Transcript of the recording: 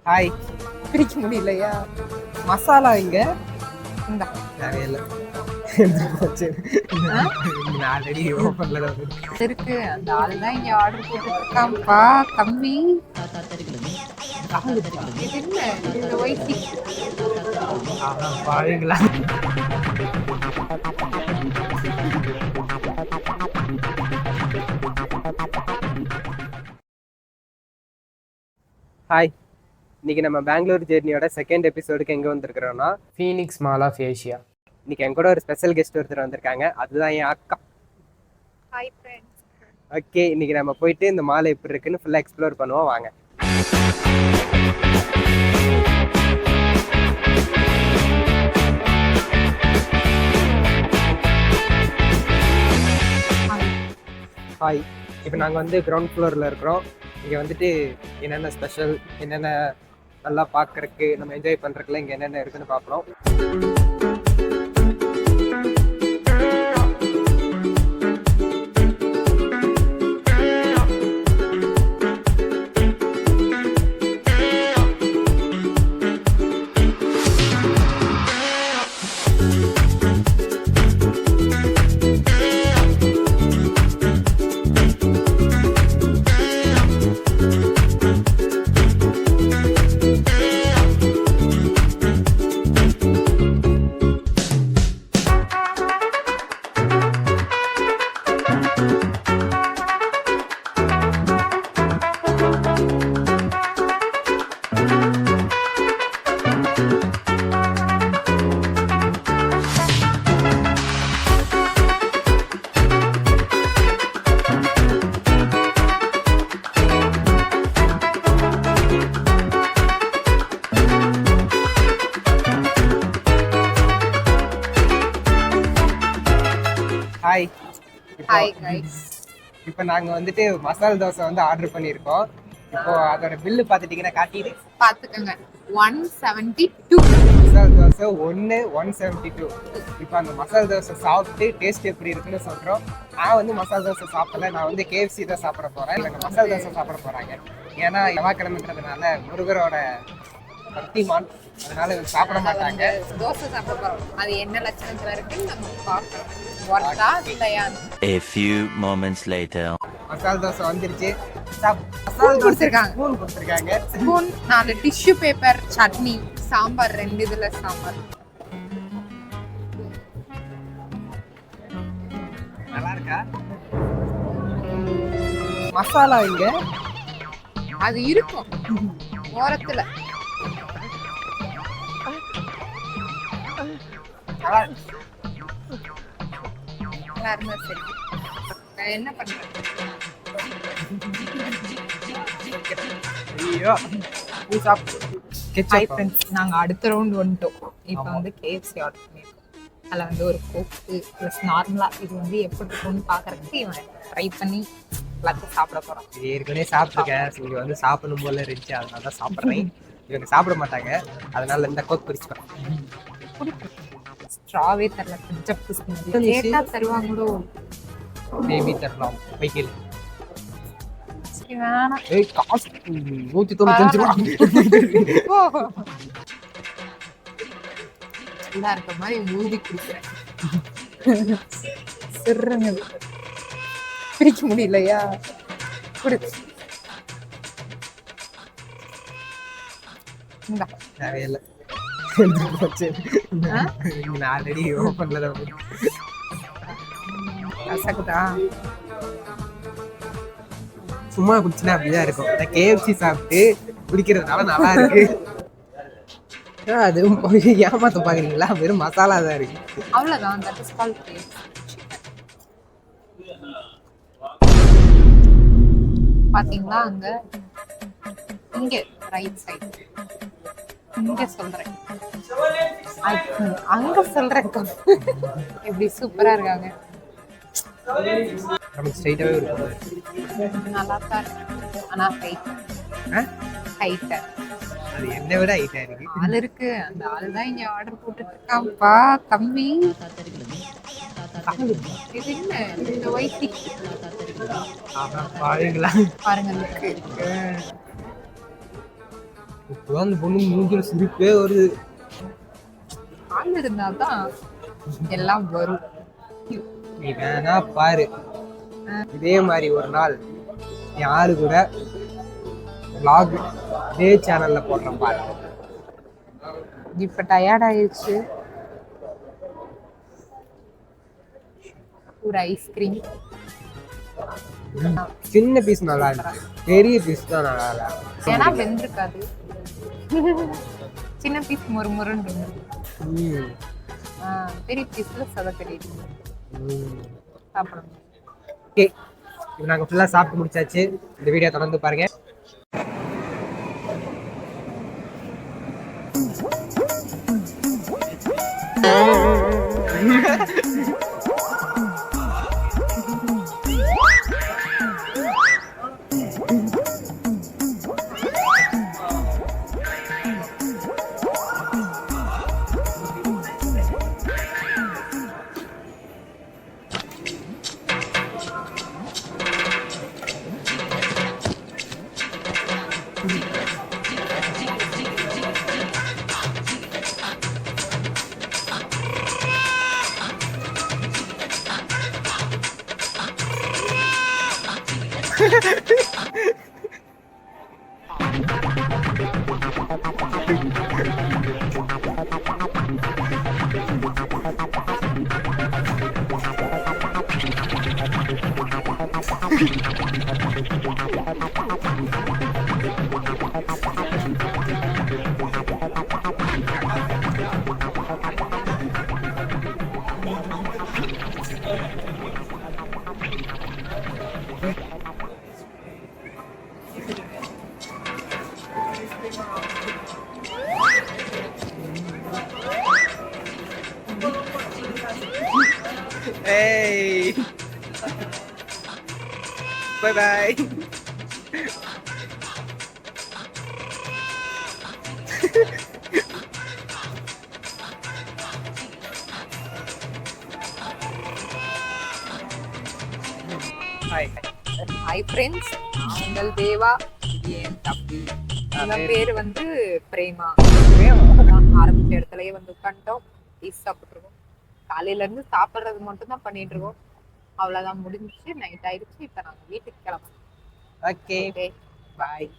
Hi. பிரிக்க முடியலையா? மசாலா இங்க இந்த தேவையில்லை. ஆல்ரெடி ஓப்பன்ல தான் இருக்கு. அந்த ஆள் தான் இங்க ஆர்டர் போட்டுருக்கான்ப்பா கம்மி. இது என்ன இந்த ஒயிட் பாருங்களா. ஹாய். இன்னைக்கு நம்ம பெங்களூர் ஜெர்னியோட செகண்ட் எபிசோடுக்கு எங்கே வந்திருக்கிறோம்னா ஃபீனிக்ஸ் மால் ஆஃப் ஏஷியா. இன்னைக்கு என் கூட ஒரு ஸ்பெஷல் கெஸ்ட் ஒருத்தர் வந்திருக்காங்க. அதுதான் என் அக்கா. Hi friends. ஓகே, இன்னைக்கு நம்ம போயிட்டு இந்த மாலை எப்படி இருக்குன்னு ஃபுல்லாக எக்ஸ்ப்ளோர் பண்ணுவோம். வாங்க. ஹாய். இப்போ நாங்கள் வந்து கிரவுண்ட் ஃப்ளோரில் இருக்கிறோம். இங்கே வந்துட்டு என்னென்ன ஸ்பெஷல், என்னென்ன நல்லா பார்க்குறக்கு, நம்ம என்ஜாய் பண்ணுறதுக்குலாம் இங்கே என்னென்ன இருக்குன்னு பார்க்குறோம். ஹாய். Hi guys. இப்போ நாங்கள் வந்துட்டு மசால் தோசை வந்து ஆர்டர் பண்ணியிருக்கோம். இப்போ அதோட பில்லு பார்த்துட்டிங்கன்னா காட்டிடு. பார்த்துக்கோங்க 172. மசால் தோசை 172. இப்போ அந்த மசால் தோசை சாப்பிட்டு டேஸ்ட் எப்படி இருக்குன்னு சொல்கிறோம். நான் வந்து மசால் தோசை சாப்பிடல. நான் வந்து KFC தான் சாப்பிட போகிறேன். எனக்கு மசால் தோசை சாப்பிட போகிறாங்க. ஏன்னா செவ்வாய்க்கிழமைன்றதுனால முருகரோட பக்திமான், அதனால இவங்க சாப்பிட மாட்டாங்க. தோசை சாப்பிட போறோம். அது என்ன லட்சணத்துல இருக்குன்னு நம்ம பார்க்கலாம். ஒர்த்தா இல்லையா? A few moments later. மசால் தோசை வந்துருச்சு. ஸ்பூன் கொடுத்துருக்காங்க. ஸ்பூன் கொடுத்துருக்காங்க. Spoon, 4 tissue paper, chutney, sambar 2 இதுல சாம்பார். நல்லா இருக்கா? மசாலா இங்க அது இருக்கும் ஓரத்துல. நல்லா இருந்தா சரி. நான் என்ன பண்றேன்? ஐயோ, நீ சாப்பிடு. ஹாய் ஃப்ரெண்ட்ஸ், நாங்க அடுத்த ரவுண்ட் வந்துட்டோம். இப்போ வந்து KFC ஆர்டர் பண்ணியிருக்கோம். அதில் வந்து ஒரு கோக்கு ப்ளஸ் நார்மலாக இது வந்து எப்படி இருக்கும்னு பார்க்கறதுக்கு இவன் ட்ரை பண்ணி எல்லாத்தையும் சாப்பிட போகிறோம். இது ஏற்கனவே சாப்பிட்டுருக்கேன். இங்க வந்து சாப்பிடணும் போல இருந்துச்சு, அதனால தான் சாப்பிட்றேன். இவங்க சாப்பிட மாட்டாங்க, அதனால இந்த கோக் பிரிச்சுக்கிறேன். ஸ்ட்ராவே தரல, கொஞ்சம் கேட்டா தருவாங்களோ? பேபி தரலாம் வைக்கல. சரி வேணாம். ஏய், காசு 195 ரூபா. நல்லா இருக்க மாதிரி ஊதி குடிக்கிறேன். சிறுங்க பிரிக்க முடியலையா? குடி. இந்தா தேவையில்லை. ஆல்ரெடி ஓப்பன்ல தான் கசக்குதா? சும்மா குடிச்சுனா அப்படிதான் இருக்கும். இந்த KFC சாப்பிட்டு குடிக்கிறதுனால நல்லா இருக்கு. அது ஏமாத்த பாக்குறீங்களா? வெறும் மசாலா தான் இருக்கு. அவ்வளவுதான். That is called KFC. பாத்தீங்களா? இங்க ரைட் சைடு இங்க சொல்றேன், அங்க சொல்றேன். எப்படி சூப்பரா இருக்காங்க. நமக்கு ஸ்ட்ரைட்டாவே இருக்கும். நல்லா தான் இருக்கு. ஆனா ஹைட் அது என்னை விட ஹைட்டா இருக்கு. ஆள் இருக்கு. அந்த ஆள் தான் இங்க ஆர்டர் போட்டுட்டு இருக்கான்ப்பா கம்மி. இது என்ன இந்த ஒயிட் பாருங்களா? பாருங்க லுக்கு. இப்போதான் அந்த பொண்ணு மூஞ்சில சிரிப்பே வருது. ஆள் இருந்தாதான் எல்லாம் வரும். நீ வேணா பாரு, இதே மாதிரி ஒரு நாள் என் ஆளு கூட vlog இதே சேனல்ல போடுறேன் பாரு. இப்ப டயர்ட் ஆயிடுச்சு. ஒரு ஐஸ்கிரீம். சின்ன பீஸ் நல்லா இருந்துச்சு, பெரிய பீஸ் தான் நல்லா இல்லை. ஏன்னா வெந்திருக்காது. சின்ன பீஸ் முறுமுறுன்னு இருந்தது. பெரிய பீஸ்ல சதக்கடிட்டு சாப்பிடணும். ஓகே, இப்போ நாங்கள் ஃபுல்லாக சாப்பிட்டு முடிச்சாச்சு. இந்த வீடியோ தொடர்ந்து பாருங்க. Hey, bye bye. Hi. Hi friends, உங்கள் தேவா, இது என் தம்பி. இவங்க பேரு வந்து பிரேமா. ஆரம்பிச்ச இடத்துலயே வந்து உட்காந்துட்டோம், பீஸ் சாப்பிட்டுருக்கோம். காலையில இருந்து சாப்பிடுறது மட்டும் தான் பண்ணிட்டு இருக்கோம். அவ்வளவுதான், முடிஞ்சிச்சு. நைட் ஆயிடுச்சு. இப்ப நாங்க வீட்டுக்கு கிளம்புறோம். Okay, பாய்.